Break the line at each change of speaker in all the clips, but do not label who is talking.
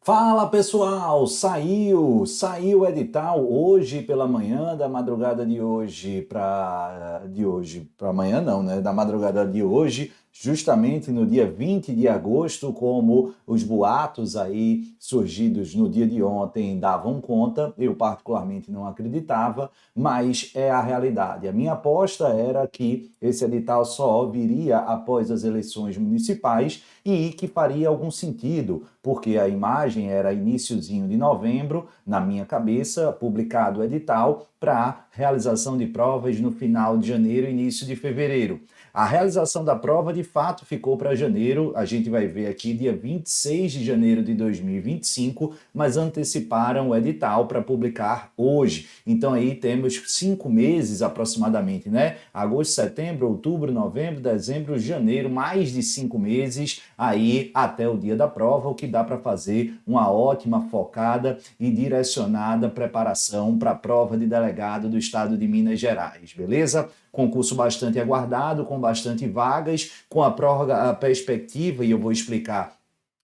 Fala pessoal, saiu o edital hoje pela manhã, da madrugada de hoje para amanhã não, né? Da madrugada de hoje, justamente no dia 20 de agosto, como os boatos aí surgidos no dia de ontem davam conta, eu particularmente não acreditava, mas é a realidade. A minha aposta era que esse edital só viria após as eleições municipais e que faria algum sentido, porque a imagem era iniciozinho de novembro, na minha cabeça, publicado o edital para realização de provas no final de janeiro, início de fevereiro. A realização da prova, de fato, ficou para janeiro, a gente vai ver aqui dia 26 de janeiro de 2025, mas anteciparam o edital para publicar hoje. Então aí temos 5 meses aproximadamente, né? Agosto, setembro, outubro, novembro, dezembro, janeiro, mais de 5 meses aí até o dia da prova, o que dá para fazer uma ótima focada e direcionada preparação para a prova de delegado do estado de Minas Gerais, beleza? Concurso bastante aguardado, com bastante vagas, com a prórroga, a perspectiva, e eu vou explicar,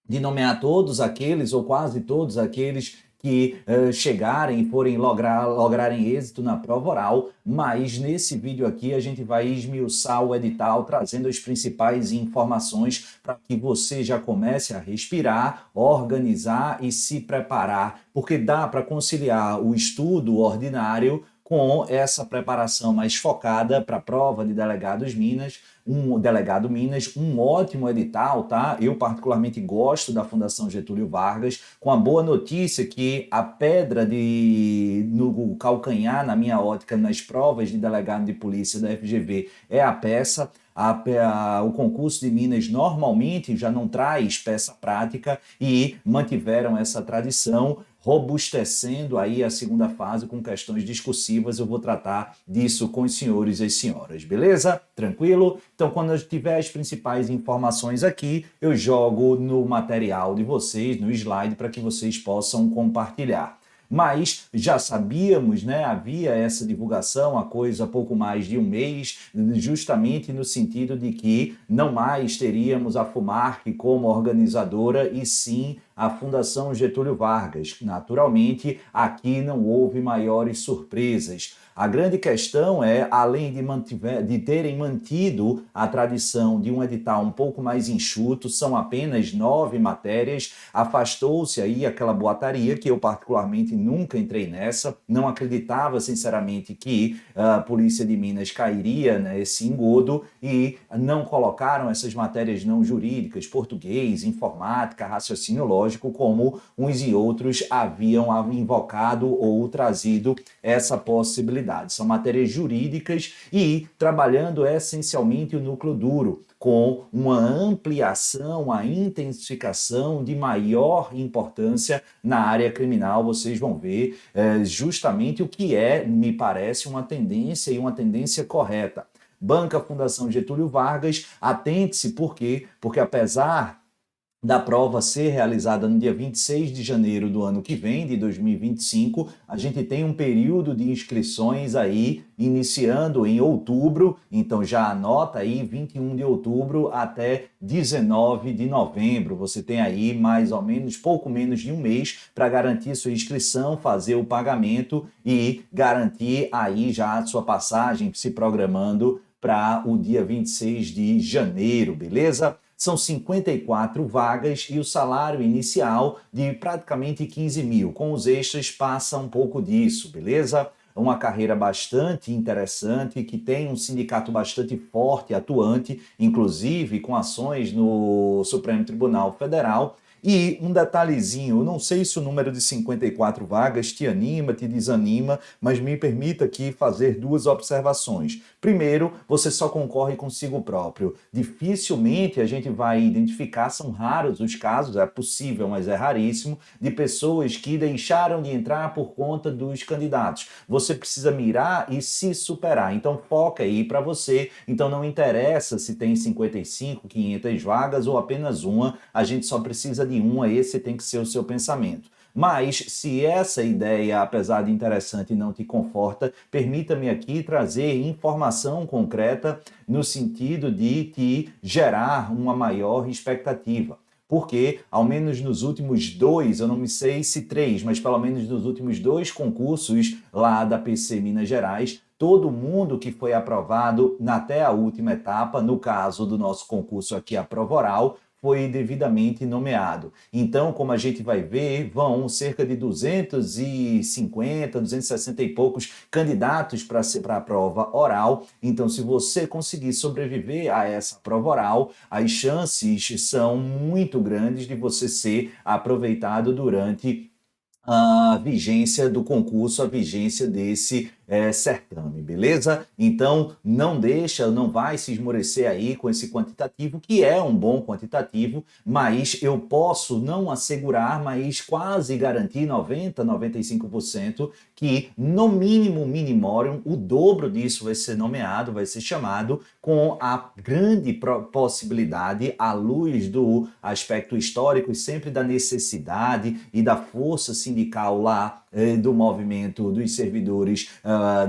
de nomear todos aqueles, ou quase todos aqueles, que chegarem e forem lograrem êxito na prova oral, mas nesse vídeo aqui a gente vai esmiuçar o edital, trazendo as principais informações para que você já comece a respirar, organizar e se preparar, porque dá para conciliar o estudo ordinário com essa preparação mais focada para a prova de delegados Minas, um delegado Minas, um ótimo edital, tá? Eu particularmente gosto da Fundação Getúlio Vargas, com a boa notícia que a pedra no calcanhar, na minha ótica, nas provas de delegado de polícia da FGV é a peça. O concurso de Minas normalmente já não traz peça prática e mantiveram essa tradição, robustecendo aí a segunda fase com questões discursivas. Eu vou tratar disso com os senhores e as senhoras, beleza? Tranquilo? Então, quando eu tiver as principais informações aqui, eu jogo no material de vocês, no slide, para que vocês possam compartilhar. Mas já sabíamos, né? Havia essa divulgação há coisa pouco mais de um mês, justamente no sentido de que não mais teríamos a FUMARC como organizadora e sim a Fundação Getúlio Vargas. Naturalmente, aqui não houve maiores surpresas. A grande questão é, além de terem mantido a tradição de um edital um pouco mais enxuto, são apenas 9 matérias, afastou-se aí aquela boataria, que eu particularmente nunca entrei nessa, não acreditava sinceramente que a Polícia de Minas cairia nesse engodo e não colocaram essas matérias não jurídicas, português, informática, raciocínio lógico, como uns e outros haviam invocado ou trazido essa possibilidade. São matérias jurídicas e trabalhando essencialmente o núcleo duro, com uma ampliação, a intensificação de maior importância na área criminal. Vocês vão ver justamente o que me parece, uma tendência e uma tendência correta. Banca Fundação Getúlio Vargas, atente-se, por quê? Porque apesar da prova ser realizada no dia 26 de janeiro do ano que vem, de 2025, a gente tem um período de inscrições aí iniciando em outubro, então já anota aí 21 de outubro até 19 de novembro. Você tem aí mais ou menos, pouco menos de um mês para garantir sua inscrição, fazer o pagamento e garantir aí já a sua passagem, se programando para o dia 26 de janeiro, beleza? São 54 vagas e o salário inicial de praticamente 15 mil. Com os extras passa um pouco disso, beleza? Uma carreira bastante interessante, que tem um sindicato bastante forte, atuante, inclusive com ações no Supremo Tribunal Federal. E um detalhezinho, eu não sei se o número de 54 vagas te anima, te desanima, mas me permita aqui fazer duas observações. Primeiro, você só concorre consigo próprio. Dificilmente a gente vai identificar, são raros os casos, é possível, mas é raríssimo, de pessoas que deixaram de entrar por conta dos candidatos. Você precisa mirar e se superar, então foca aí para você. Então não interessa se tem 55, 500 vagas ou apenas uma, a gente só precisa de uma, esse tem que ser o seu pensamento. Mas, se essa ideia, apesar de interessante, não te conforta, permita-me aqui trazer informação concreta no sentido de te gerar uma maior expectativa. porque ao menos nos últimos dois, eu não sei se três, mas pelo menos nos últimos dois concursos lá da PC Minas Gerais, todo mundo que foi aprovado até a última etapa, no caso do nosso concurso aqui, a prova oral, foi devidamente nomeado. Então, como a gente vai ver, vão cerca de 250, 260 e poucos candidatos para a prova oral. Então, se você conseguir sobreviver a essa prova oral, as chances são muito grandes de você ser aproveitado durante a vigência do concurso, a vigência desse certame, beleza? Então, não vai se esmorecer aí com esse quantitativo, que é um bom quantitativo, mas eu posso não assegurar, mas quase garantir 90, 95% que, no mínimo minimorum, o dobro disso vai ser nomeado, vai ser chamado, com a grande possibilidade, à luz do aspecto histórico e sempre da necessidade e da força sindical lá, do movimento dos servidores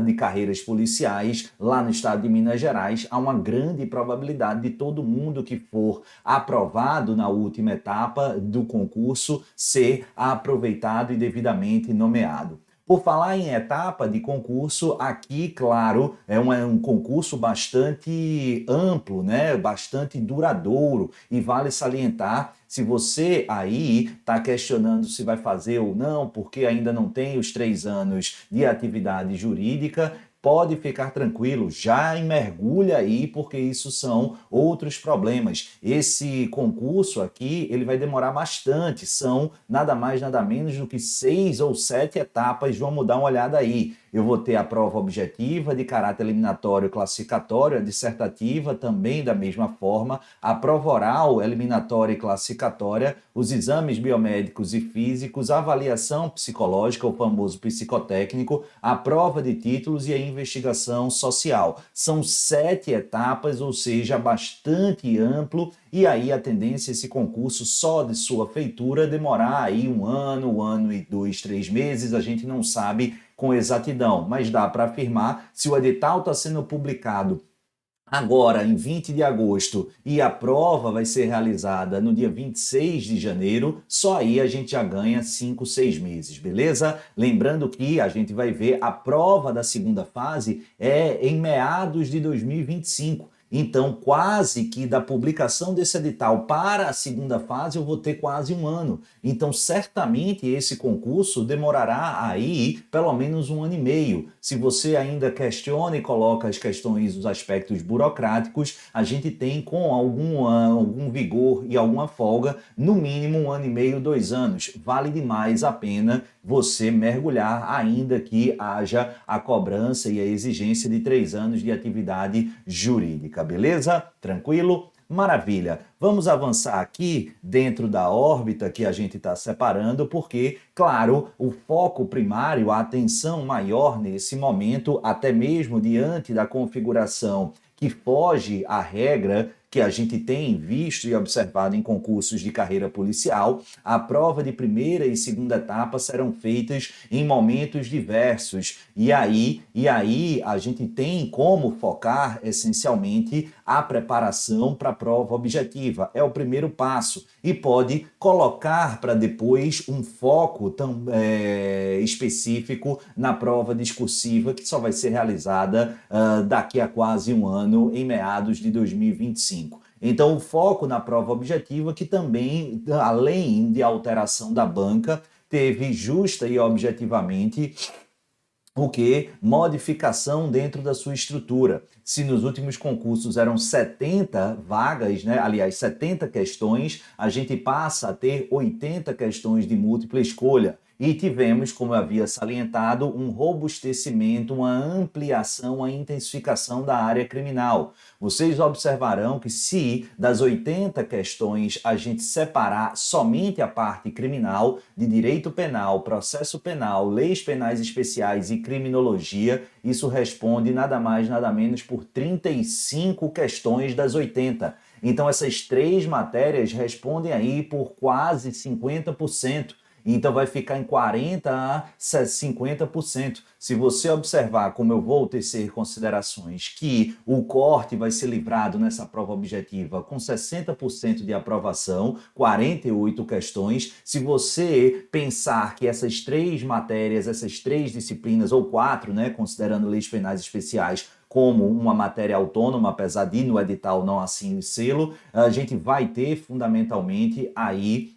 de carreiras policiais lá no estado de Minas Gerais, há uma grande probabilidade de todo mundo que for aprovado na última etapa do concurso ser aproveitado e devidamente nomeado. Por falar em etapa de concurso, aqui, claro, é um concurso bastante amplo, né? Bastante duradouro, e vale salientar, se você aí está questionando se vai fazer ou não, porque ainda não tem os 3 anos de atividade jurídica, pode ficar tranquilo, já mergulha aí, porque isso são outros problemas. Esse concurso aqui, ele vai demorar bastante, são nada mais, nada menos do que 6 ou 7 etapas, vamos dar uma olhada aí. Eu vou ter a prova objetiva de caráter eliminatório classificatório, a dissertativa também da mesma forma, a prova oral eliminatória e classificatória, os exames biomédicos e físicos, a avaliação psicológica, o famoso psicotécnico, a prova de títulos e a investigação social. São 7 etapas, ou seja, bastante amplo, e aí a tendência é esse concurso só de sua feitura demorar aí um ano e 2, 3 meses, a gente não sabe com exatidão, mas dá para afirmar, se o edital está sendo publicado agora, em 20 de agosto, e a prova vai ser realizada no dia 26 de janeiro, só aí a gente já ganha 5, 6 meses, beleza? Lembrando que a gente vai ver a prova da segunda fase em meados de 2025. Então, quase que da publicação desse edital para a segunda fase, eu vou ter quase um ano. Então, certamente esse concurso demorará aí pelo menos um ano e meio. Se você ainda questiona e coloca as questões, os aspectos burocráticos, a gente tem com algum vigor e alguma folga, no mínimo um ano e meio, 2 anos. Vale demais a pena você mergulhar, ainda que haja a cobrança e a exigência de 3 anos de atividade jurídica, beleza? Tranquilo? Maravilha! Vamos avançar aqui dentro da órbita que a gente está separando, porque, claro, o foco primário, a atenção maior nesse momento, até mesmo diante da configuração que foge à regra que a gente tem visto e observado em concursos de carreira policial, a prova de primeira e segunda etapa serão feitas em momentos diversos. E aí a gente tem como focar essencialmente a preparação para a prova objetiva. É o primeiro passo e pode colocar para depois um foco específico na prova discursiva, que só vai ser realizada daqui a quase um ano, em meados de 2025. Então, o foco na prova objetiva, que também, além de alteração da banca, teve justa e objetivamente o que? Modificação dentro da sua estrutura. Se nos últimos concursos eram 70 vagas, né? Aliás, 70 questões, a gente passa a ter 80 questões de múltipla escolha. E tivemos, como eu havia salientado, um robustecimento, uma ampliação, uma intensificação da área criminal. Vocês observarão que se das 80 questões a gente separar somente a parte criminal, de direito penal, processo penal, leis penais especiais e criminologia, isso responde nada mais, nada menos por 35 questões das 80. Então essas 3 matérias respondem aí por quase 50%. então vai ficar em 40% a 50%. Se você observar, como eu vou tecer considerações, que o corte vai ser livrado nessa prova objetiva com 60% de aprovação, 48 questões, se você pensar que essas 3 matérias, essas 3 disciplinas, ou 4, né, considerando leis penais especiais, como uma matéria autônoma, apesar de no edital não assim sê-lo, a gente vai ter fundamentalmente aí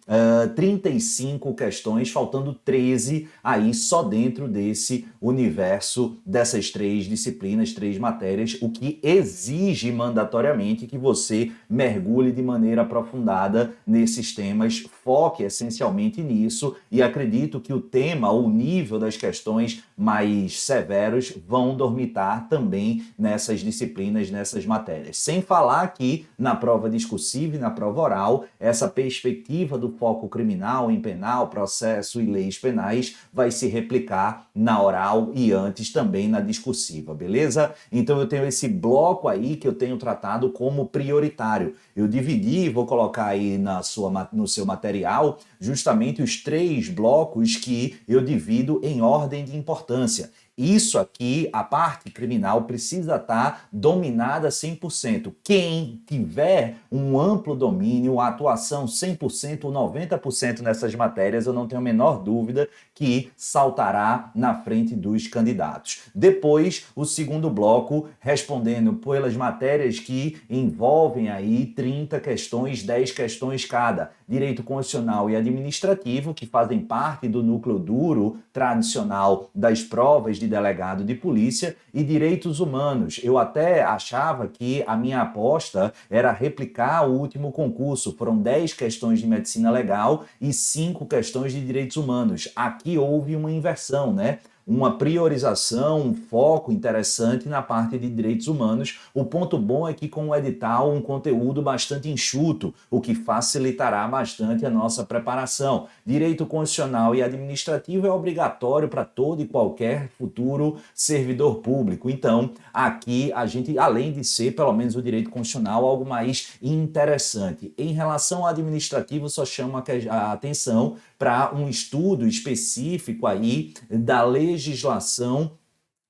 35 questões, faltando 13 aí só dentro desse universo dessas 3 disciplinas, 3 matérias, o que exige mandatoriamente que você mergulhe de maneira aprofundada nesses temas, foque essencialmente nisso, e acredito que o tema ou o nível das questões mais severos vão dormitar também nessas disciplinas, nessas matérias. Sem falar que na prova discursiva e na prova oral, essa perspectiva do foco criminal em penal, processo e leis penais vai se replicar na oral e antes também na discursiva, beleza? Então eu tenho esse bloco aí que eu tenho tratado como prioritário. Eu dividi, vou colocar aí no seu material, justamente os 3 blocos que eu divido em ordem de importância. Isso aqui, a parte criminal, precisa estar dominada 100%. Quem tiver um amplo domínio, a atuação 100% ou 90% nessas matérias, eu não tenho a menor dúvida que saltará na frente dos candidatos. Depois, o segundo bloco, respondendo pelas matérias que envolvem aí 30 questões, 10 questões cada. Direito constitucional e administrativo, que fazem parte do núcleo duro tradicional das provas de delegado de polícia, e direitos humanos. Eu até achava que a minha aposta era replicar o último concurso. Foram 10 questões de medicina legal e 5 questões de direitos humanos. Aqui houve uma inversão, né? Uma priorização, um foco interessante na parte de direitos humanos. O ponto bom é que com o edital um conteúdo bastante enxuto, o que facilitará bastante a nossa preparação. Direito constitucional e administrativo é obrigatório para todo e qualquer futuro servidor público. Então, aqui a gente, além de ser, pelo menos o direito constitucional, algo mais interessante. Em relação ao administrativo, só chama a atenção para um estudo específico aí da legislação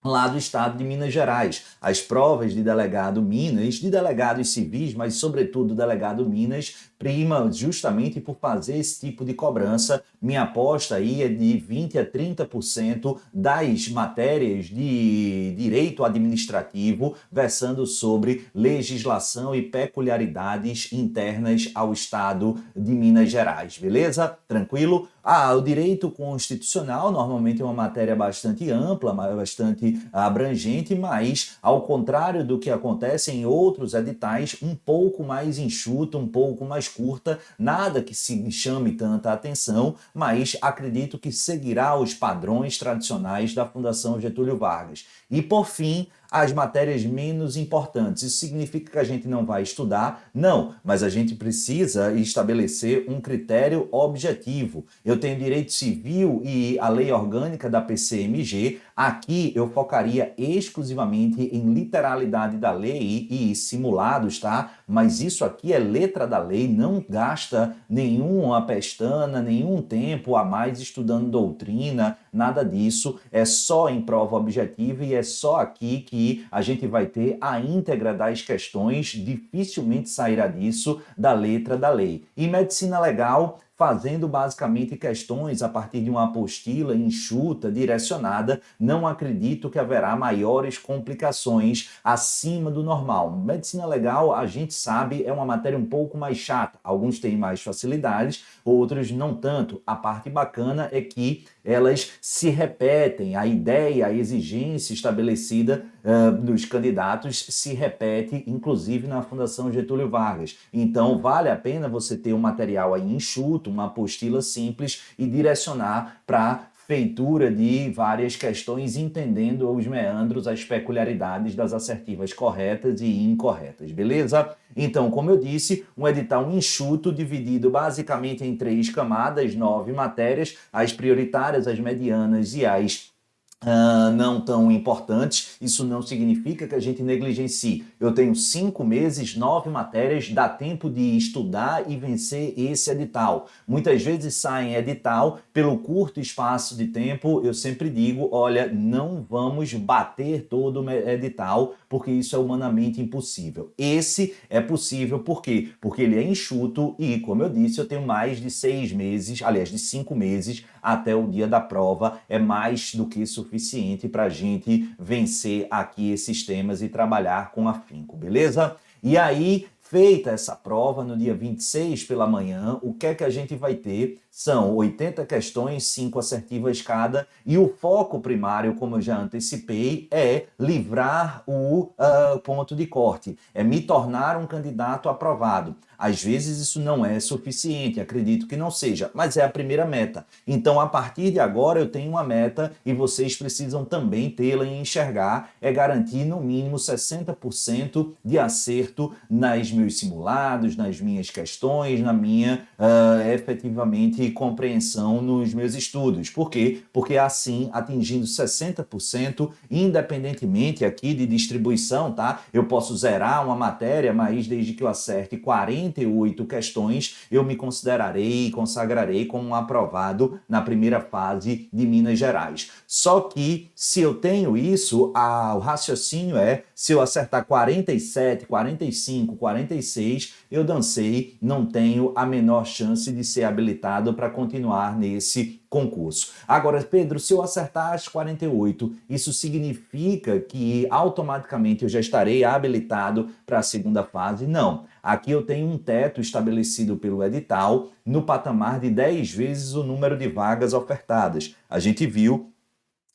lá do estado de Minas Gerais. As provas de delegado Minas, de delegados civis, mas sobretudo delegado Minas, prima justamente por fazer esse tipo de cobrança. Minha aposta aí é de 20% a 30% das matérias de direito administrativo versando sobre legislação e peculiaridades internas ao estado de Minas Gerais, beleza? Tranquilo? O direito constitucional normalmente é uma matéria bastante ampla, bastante abrangente, mas ao contrário do que acontece em outros editais, um pouco mais enxuta, um pouco mais curta, nada que se chame tanta atenção, mas acredito que seguirá os padrões tradicionais da Fundação Getúlio Vargas. E por fim, as matérias menos importantes. Isso significa que a gente não vai estudar? Não, mas a gente precisa estabelecer um critério objetivo. Eu tenho direito civil e a lei orgânica da PCMG. Aqui eu focaria exclusivamente em literalidade da lei e simulados, tá? Mas isso aqui é letra da lei, não gasta nenhuma pestana, nenhum tempo a mais estudando doutrina, nada disso. É só em prova objetiva e é só aqui que a gente vai ter a íntegra das questões, dificilmente sairá disso da letra da lei. E medicina legal, fazendo basicamente questões a partir de uma apostila enxuta, direcionada, não acredito que haverá maiores complicações acima do normal. Medicina legal, a gente sabe, é uma matéria um pouco mais chata. Alguns têm mais facilidades, outros não tanto. A parte bacana é que elas se repetem, a ideia, a exigência estabelecida dos candidatos se repete, inclusive na Fundação Getúlio Vargas. Então, vale a pena você ter um material aí enxuto, uma apostila simples e direcionar para feitura de várias questões, entendendo os meandros, as peculiaridades das assertivas corretas e incorretas, beleza? Então, como eu disse, um edital enxuto, dividido basicamente em 3 camadas, 9 matérias, as prioritárias, as medianas e as não tão importantes, isso não significa que a gente negligencie. Eu tenho 5 meses, 9 matérias, dá tempo de estudar e vencer esse edital. Muitas vezes sai em edital, pelo curto espaço de tempo, eu sempre digo, olha, não vamos bater todo o edital, porque isso é humanamente impossível. Esse é possível, por quê? Porque ele é enxuto e, como eu disse, eu tenho mais de 6 meses, aliás, de 5 meses até o dia da prova, é mais do que suficiente para a gente vencer aqui esses temas e trabalhar com afinco, beleza? E aí, feita essa prova, no dia 26 pela manhã, o que é que a gente vai ter? São 80 questões, 5 assertivas cada, e o foco primário, como eu já antecipei, é livrar o ponto de corte, é me tornar um candidato aprovado. Às vezes isso não é suficiente, acredito que não seja, mas é a primeira meta. Então, a partir de agora, eu tenho uma meta e vocês precisam também tê-la e enxergar, é garantir no mínimo 60% de acerto nos meus simulados, nas minhas questões, na minha, efetivamente, compreensão nos meus estudos. Por quê? Porque assim, atingindo 60%, independentemente aqui de distribuição, tá? Eu posso zerar uma matéria, mas desde que eu acerte 48 questões, eu me considerarei e consagrarei como um aprovado na primeira fase de Minas Gerais. Só que, se eu tenho isso, o raciocínio é, se eu acertar 47, 45, 46, eu dancei, não tenho a menor chance de ser habilitado para continuar nesse concurso. Agora, Pedro, se eu acertar as 48, isso significa que automaticamente eu já estarei habilitado para a segunda fase? Não. Aqui eu tenho um teto estabelecido pelo edital no patamar de 10 vezes o número de vagas ofertadas. A gente viu,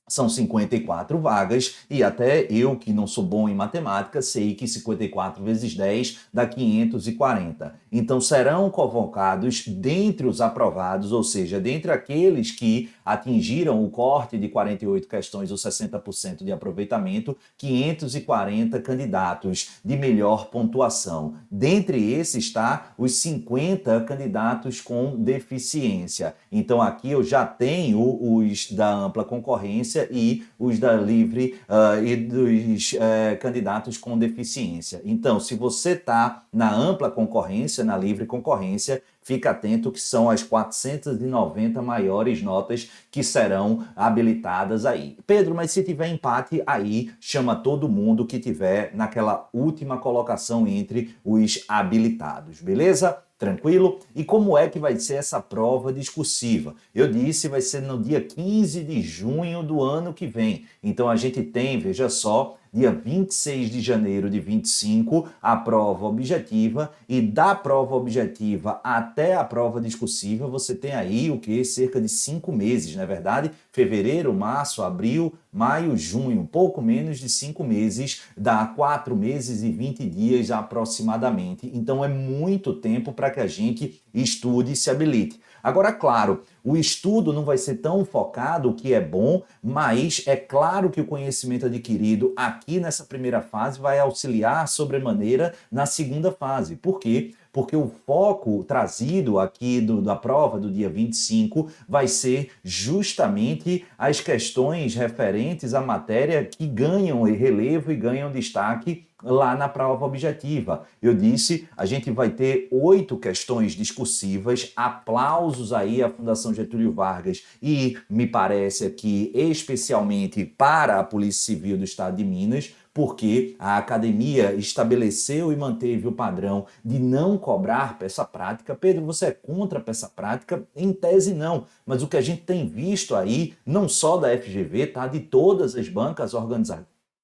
são 54 vagas e até eu, que não sou bom em matemática, sei que 54 vezes 10 dá 540. Então serão convocados dentre os aprovados, ou seja, dentre aqueles que atingiram o corte de 48 questões ou 60% de aproveitamento, 540 candidatos de melhor pontuação. Dentre esses está os 50 candidatos com deficiência. Então aqui eu já tenho os da ampla concorrência e os da livre e dos candidatos com deficiência. Então, se você está na ampla concorrência, na livre concorrência, fica atento que são as 490 maiores notas que serão habilitadas aí. Pedro, mas se tiver empate, aí chama todo mundo que tiver naquela última colocação entre os habilitados, beleza? Tranquilo? E como é que vai ser essa prova discursiva? Eu disse, vai ser no dia 15 de junho do ano que vem. Então a gente tem, veja só, dia 26 de janeiro de 25, a prova objetiva, e da prova objetiva até a prova discursiva, você tem aí o que? Cerca de 5 meses, não é verdade? Fevereiro, março, abril, maio, junho, pouco menos de 5 meses, dá 4 meses e 20 dias aproximadamente. Então é muito tempo para que a gente estude e se habilite. Agora, claro, o estudo não vai ser tão focado, o que é bom, mas é claro que o conhecimento adquirido aqui nessa primeira fase vai auxiliar sobremaneira na segunda fase. Por quê? Porque o foco trazido aqui da prova do dia 25 vai ser justamente as questões referentes à matéria que ganham relevo e ganham destaque lá na prova objetiva. Eu disse, a gente vai ter 8 questões discursivas, aplausos aí à Fundação Getúlio Vargas e, me parece aqui, especialmente para a Polícia Civil do Estado de Minas, porque a academia estabeleceu e manteve o padrão de não cobrar peça prática. Pedro, você é contra a peça prática? Em tese não, mas o que a gente tem visto aí, não só da FGV, tá? De todas as bancas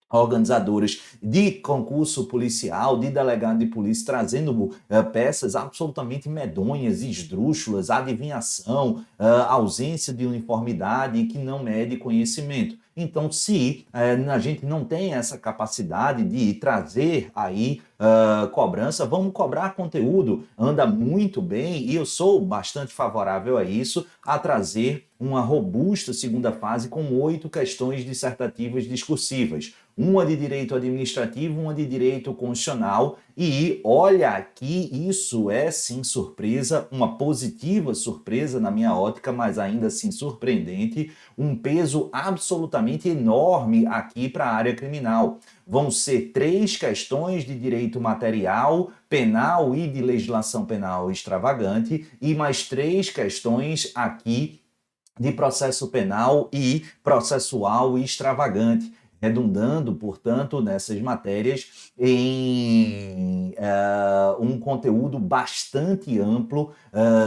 organizadoras de concurso policial, de delegado de polícia, trazendo peças absolutamente medonhas, esdrúxulas, adivinhação, ausência de uniformidade e que não mede conhecimento. Então, se a gente não tem essa capacidade de trazer aí cobrança, vamos cobrar conteúdo, anda muito bem e eu sou bastante favorável a isso, a trazer uma robusta segunda fase com 8 questões dissertativas discursivas. uma de direito administrativo, uma de direito constitucional. E olha aqui, isso é sim surpresa, uma positiva surpresa na minha ótica, mas ainda assim surpreendente, um peso absolutamente enorme aqui para a área criminal. Vão ser 3 questões de direito material, penal e de legislação penal extravagante, e mais 3 questões aqui de processo penal e processual extravagante, redundando, portanto, nessas matérias em um conteúdo bastante amplo,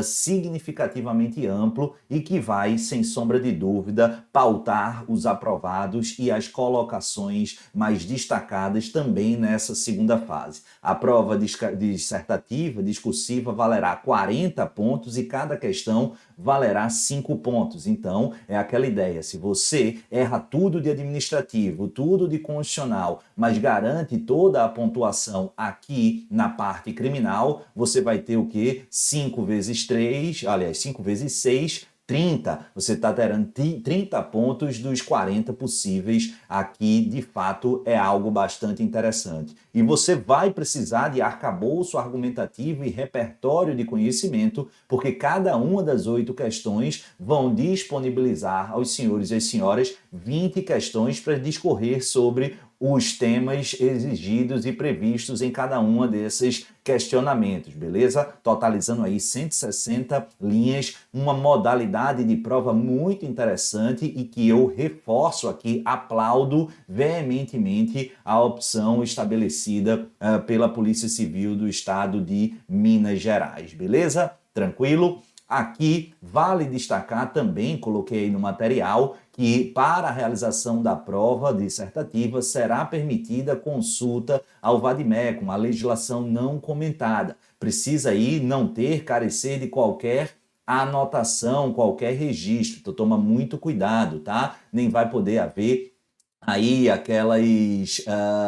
significativamente amplo, e que vai, sem sombra de dúvida, pautar os aprovados e as colocações mais destacadas também nessa segunda fase. A prova dissertativa, discursiva, valerá 40 pontos e cada questão valerá 5 pontos. Então, é aquela ideia, se você erra tudo de administrativo, tudo de constitucional, mas garante toda a pontuação aqui na parte criminal, você vai ter o quê? 5 vezes 3, aliás, 5 vezes 6, 30. Você está terando 30 pontos dos 40 possíveis. Aqui, de fato, é algo bastante interessante. E você vai precisar de arcabouço argumentativo e repertório de conhecimento, porque cada uma das 8 questões vão disponibilizar aos senhores e às senhoras 20 questões para discorrer sobre os temas exigidos e previstos em cada uma desses questionamentos, beleza? Totalizando aí 160 linhas, uma modalidade de prova muito interessante e que eu reforço aqui, aplaudo veementemente a opção estabelecida pela Polícia Civil do Estado de Minas Gerais, beleza? Tranquilo? Aqui vale destacar também, coloquei aí no material, que para a realização da prova dissertativa será permitida consulta ao VADIMECUM, a legislação não comentada. Precisa aí não ter, carecer de qualquer anotação, qualquer registro. Então toma muito cuidado, tá? Nem vai poder haver aí aquelas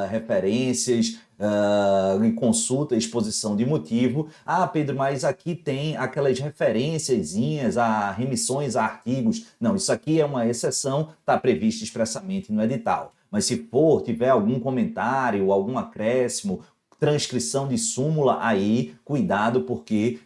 referências em consulta, exposição de motivo. Ah, Pedro, mas aqui tem aquelas referenciazinhas a remissões a artigos. Não, isso aqui é uma exceção, está previsto expressamente no edital. Mas se tiver algum comentário, algum acréscimo, transcrição de súmula, aí cuidado, porque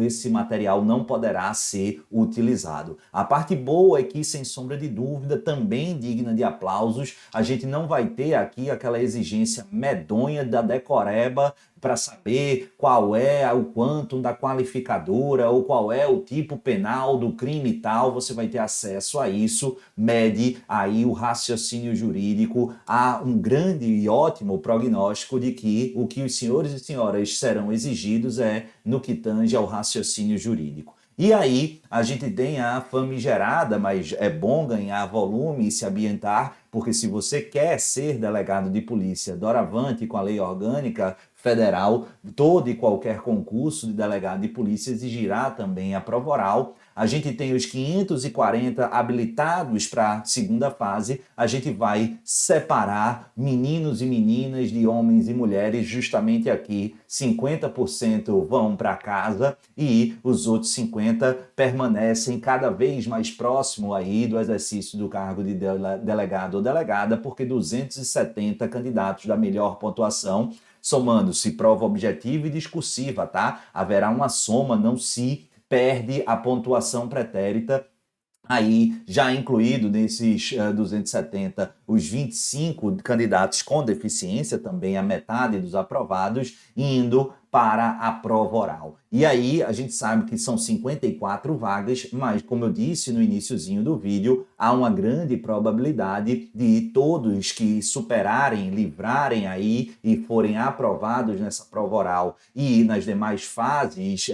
esse material não poderá ser utilizado. A parte boa é que, sem sombra de dúvida, também digna de aplausos, a gente não vai ter aqui aquela exigência medonha da decoreba para saber qual é o quantum da qualificadora ou qual é o tipo penal do crime e tal. Você vai ter acesso a isso, mede aí o raciocínio jurídico, há um grande e ótimo prognóstico de que o que os senhores e senhoras serão exigidos é no que tange ao raciocínio jurídico. E aí a gente tem a famigerada, mas é bom ganhar volume e se ambientar, porque se você quer ser delegado de polícia doravante com a lei orgânica federal, todo e qualquer concurso de delegado de polícia exigirá também a prova oral. A gente tem os 540 habilitados para a segunda fase. A gente vai separar meninos e meninas de homens e mulheres. Justamente aqui, 50% vão para casa e os outros 50% permanecem cada vez mais próximo aí do exercício do cargo de delegado ou delegada, porque 270 candidatos da melhor pontuação, somando-se prova objetiva e discursiva, tá? Haverá uma soma, não se perde a pontuação pretérita. Aí, já incluído nesses 270, os 25 candidatos com deficiência, também a metade dos aprovados, indo para a prova oral. E aí, a gente sabe que são 54 vagas, mas, como eu disse no iniciozinho do vídeo, há uma grande probabilidade de todos que superarem, livrarem aí e forem aprovados nessa prova oral e nas demais fases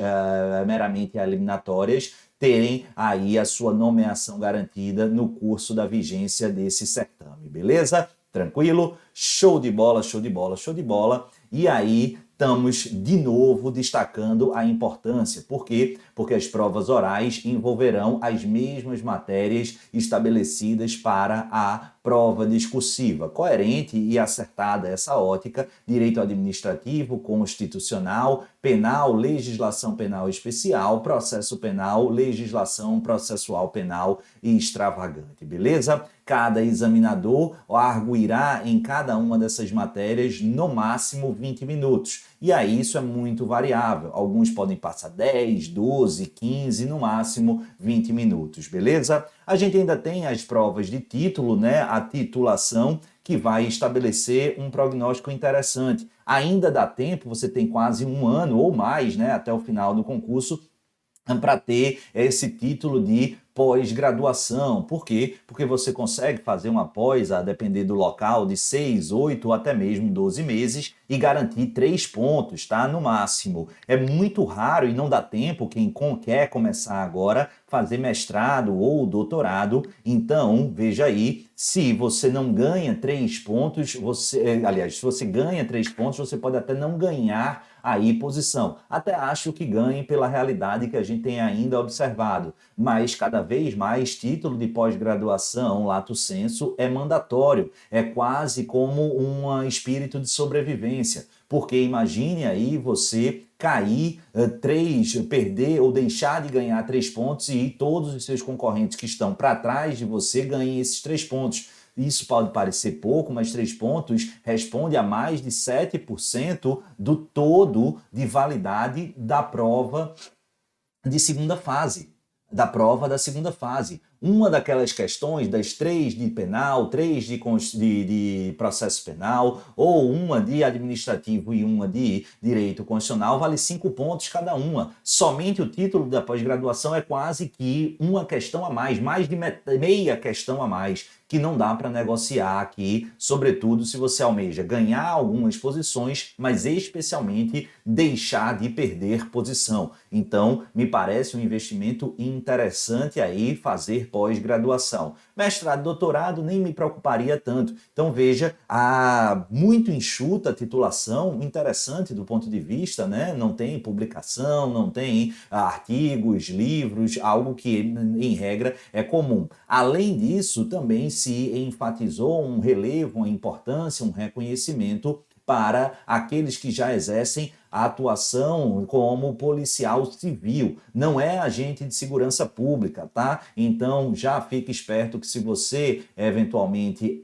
meramente eliminatórias, terem aí a sua nomeação garantida no curso da vigência desse certame, beleza? Tranquilo? Show de bola, show de bola, show de bola. E aí estamos de novo destacando a importância. Por quê? Porque as provas orais envolverão as mesmas matérias estabelecidas para a prova discursiva. Coerente e acertada essa ótica, direito administrativo, constitucional, penal, legislação penal especial, processo penal, legislação processual penal e extravagante, beleza? Cada examinador arguirá em cada uma dessas matérias no máximo 20 minutos. E aí isso é muito variável. Alguns podem passar 10, 12, 15, no máximo 20 minutos, beleza? A gente ainda tem as provas de título, né? A titulação, que vai estabelecer um prognóstico interessante. Ainda dá tempo, você tem quase um ano ou mais, né, até o final do concurso, para ter esse título de pós-graduação. Por quê? Porque você consegue fazer uma pós, a depender do local, de 6, 8 ou até mesmo 12 meses e garantir 3 pontos, tá? No máximo. É muito raro e não dá tempo quem quer começar agora fazer mestrado ou doutorado. Então, veja aí, se você não ganha 3 pontos, se você ganha 3 pontos, você pode até não ganhar aí posição. Até acho que ganhe pela realidade que a gente tem ainda observado, mas cada vez mais título de pós-graduação, lato sensu, é mandatório, é quase como um espírito de sobrevivência, porque imagine aí você cair, perder ou deixar de ganhar 3 pontos e todos os seus concorrentes que estão para trás de você ganhem esses 3 pontos. Isso pode parecer pouco, mas 3 pontos responde a mais de 7% do todo de validade da prova de segunda fase. Uma daquelas questões, das 3 de penal, 3 de processo penal, ou uma de administrativo e uma de direito constitucional, vale 5 pontos cada uma. Somente o título da pós-graduação é quase que uma questão a mais de meia questão a mais, que não dá para negociar aqui, sobretudo se você almeja ganhar algumas posições, mas especialmente deixar de perder posição. Então, me parece um investimento interessante aí fazer pós-graduação. Mestrado, doutorado, nem me preocuparia tanto. Então, veja, muito enxuta a titulação, interessante do ponto de vista, né? Não tem publicação, não tem artigos, livros, algo que, em regra, é comum. Além disso, também se enfatizou um relevo, uma importância, um reconhecimento para aqueles que já exercem a atuação como policial civil, não é agente de segurança pública, tá? Então já fique esperto que se você eventualmente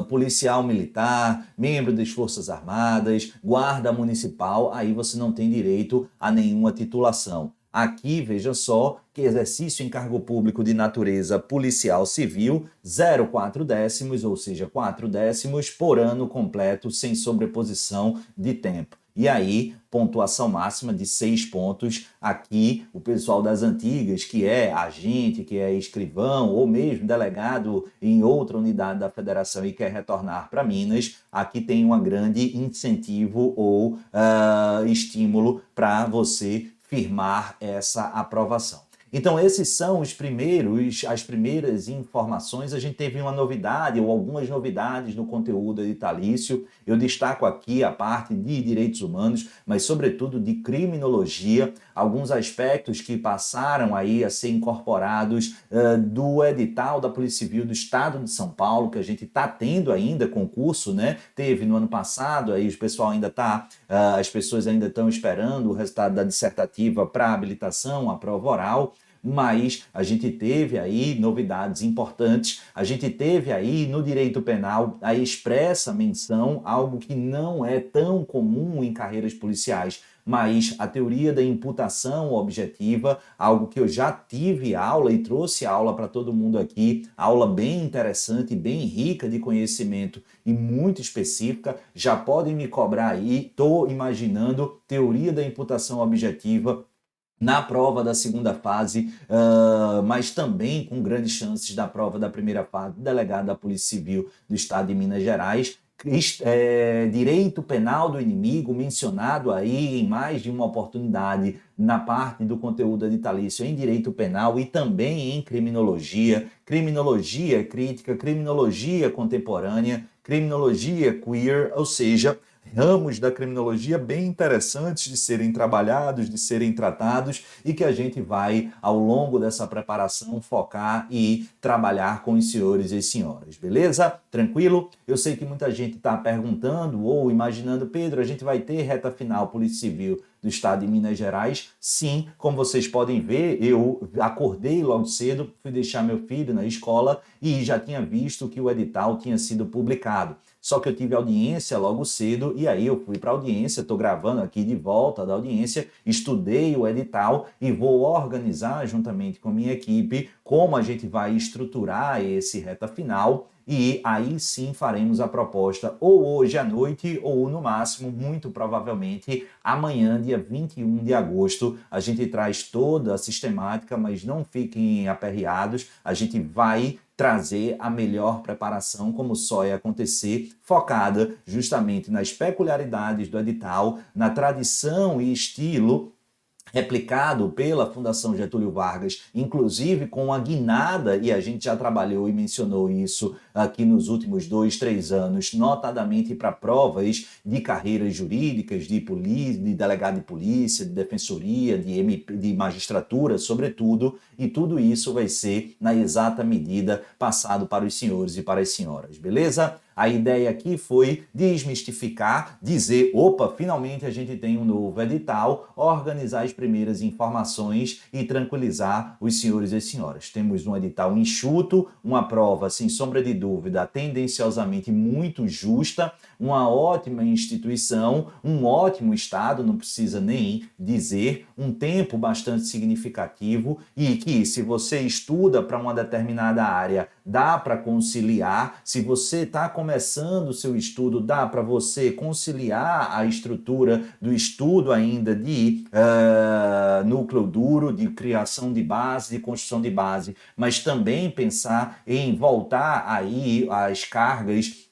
policial militar, membro das Forças Armadas, guarda municipal, aí você não tem direito a nenhuma titulação. Aqui, veja só, que exercício em cargo público de natureza policial civil, 0,4 décimos, ou seja, 4 décimos por ano completo, sem sobreposição de tempo. E aí, pontuação máxima de 6 pontos. Aqui, o pessoal das antigas, que é agente, que é escrivão, ou mesmo delegado em outra unidade da federação e quer retornar para Minas, aqui tem um grande incentivo ou estímulo para você firmar essa aprovação. Então, esses são as primeiras informações. A gente teve uma novidade, ou algumas novidades no conteúdo editalício. Eu destaco aqui a parte de direitos humanos, mas sobretudo de criminologia, alguns aspectos que passaram aí a ser incorporados do edital da Polícia Civil do Estado de São Paulo, que a gente está tendo ainda concurso, né? Teve no ano passado, aí as pessoas ainda estão esperando o resultado da dissertativa para habilitação, a prova oral. Mas a gente teve aí novidades importantes, a gente teve aí no direito penal a expressa menção, algo que não é tão comum em carreiras policiais, mas a teoria da imputação objetiva, algo que eu já tive aula e trouxe aula para todo mundo aqui, aula bem interessante, bem rica de conhecimento e muito específica, já podem me cobrar aí, estou imaginando teoria da imputação objetiva na prova da segunda fase, mas também com grandes chances da prova da primeira fase, delegado da Polícia Civil do Estado de Minas Gerais. Direito penal do inimigo, mencionado aí em mais de uma oportunidade na parte do conteúdo editalício em direito penal e também em criminologia, criminologia crítica, criminologia contemporânea, criminologia queer, ou seja, ramos da criminologia bem interessantes de serem trabalhados, de serem tratados e que a gente vai, ao longo dessa preparação, focar e trabalhar com os senhores e senhoras, beleza? Tranquilo? Eu sei que muita gente está perguntando ou imaginando, Pedro, a gente vai ter reta final Polícia Civil do Estado de Minas Gerais? Sim, como vocês podem ver, eu acordei logo cedo, fui deixar meu filho na escola e já tinha visto que o edital tinha sido publicado. Só que eu tive audiência logo cedo e aí eu fui para a audiência, estou gravando aqui de volta da audiência, estudei o edital e vou organizar juntamente com minha equipe como a gente vai estruturar esse reta final e aí sim faremos a proposta ou hoje à noite ou no máximo, muito provavelmente, amanhã, dia 21 de agosto. A gente traz toda a sistemática, mas não fiquem aperreados, a gente vai trazer a melhor preparação, como só ia acontecer, focada justamente nas peculiaridades do edital, na tradição e estilo replicado pela Fundação Getúlio Vargas, inclusive com a guinada, e a gente já trabalhou e mencionou isso aqui nos últimos 2, 3 anos, notadamente para provas de carreiras jurídicas, de polícia, de delegado de polícia, de defensoria, de magistratura, sobretudo, e tudo isso vai ser, na exata medida, passado para os senhores e para as senhoras, beleza? A ideia aqui foi desmistificar, dizer, opa, finalmente a gente tem um novo edital, organizar as primeiras informações e tranquilizar os senhores e as senhoras. Temos um edital enxuto, uma prova, sem sombra de dúvida, tendenciosamente muito justa, uma ótima instituição, um ótimo estado, não precisa nem dizer, um tempo bastante significativo e que, se você estuda para uma determinada área, dá para conciliar. Se você está começando o seu estudo, dá para você conciliar a estrutura do estudo ainda de núcleo duro, de criação de base, de construção de base, mas também pensar em voltar aí às cargas,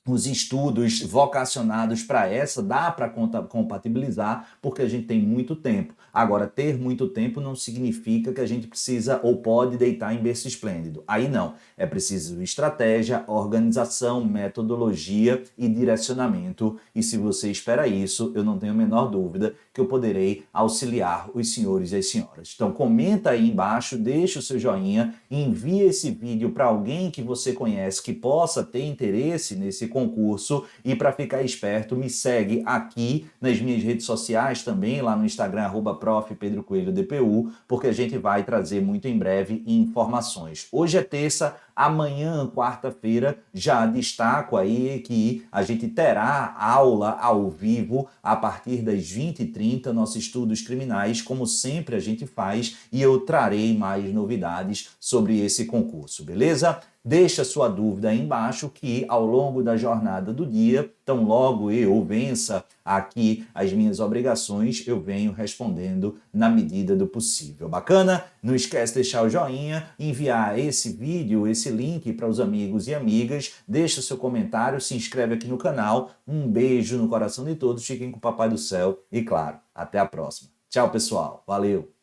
os estudos vocacionados para essa, dá para compatibilizar, porque a gente tem muito tempo. Agora, ter muito tempo não significa que a gente precisa ou pode deitar em berço esplêndido. Aí não. É preciso estratégia, organização, metodologia e direcionamento. E se você espera isso, eu não tenho a menor dúvida que eu poderei auxiliar os senhores e as senhoras. Então, comenta aí embaixo, deixa o seu joinha, envia esse vídeo para alguém que você conhece que possa ter interesse nesse concurso e para ficar esperto, me segue aqui nas minhas redes sociais também, lá no Instagram, @prof.pedrocoelhodpu, porque a gente vai trazer muito em breve informações. Hoje é terça, amanhã, quarta-feira, já destaco aí que a gente terá aula ao vivo a partir das 20h30, nossos estudos criminais, como sempre a gente faz, e eu trarei mais novidades sobre esse concurso, beleza? Deixa sua dúvida aí embaixo que ao longo da jornada do dia, tão logo eu vença aqui as minhas obrigações, eu venho respondendo na medida do possível. Bacana? Não esquece de deixar o joinha, enviar esse vídeo, esse link para os amigos e amigas, deixa o seu comentário, se inscreve aqui no canal. Um beijo no coração de todos, fiquem com o Papai do Céu e, claro, até a próxima. Tchau, pessoal. Valeu!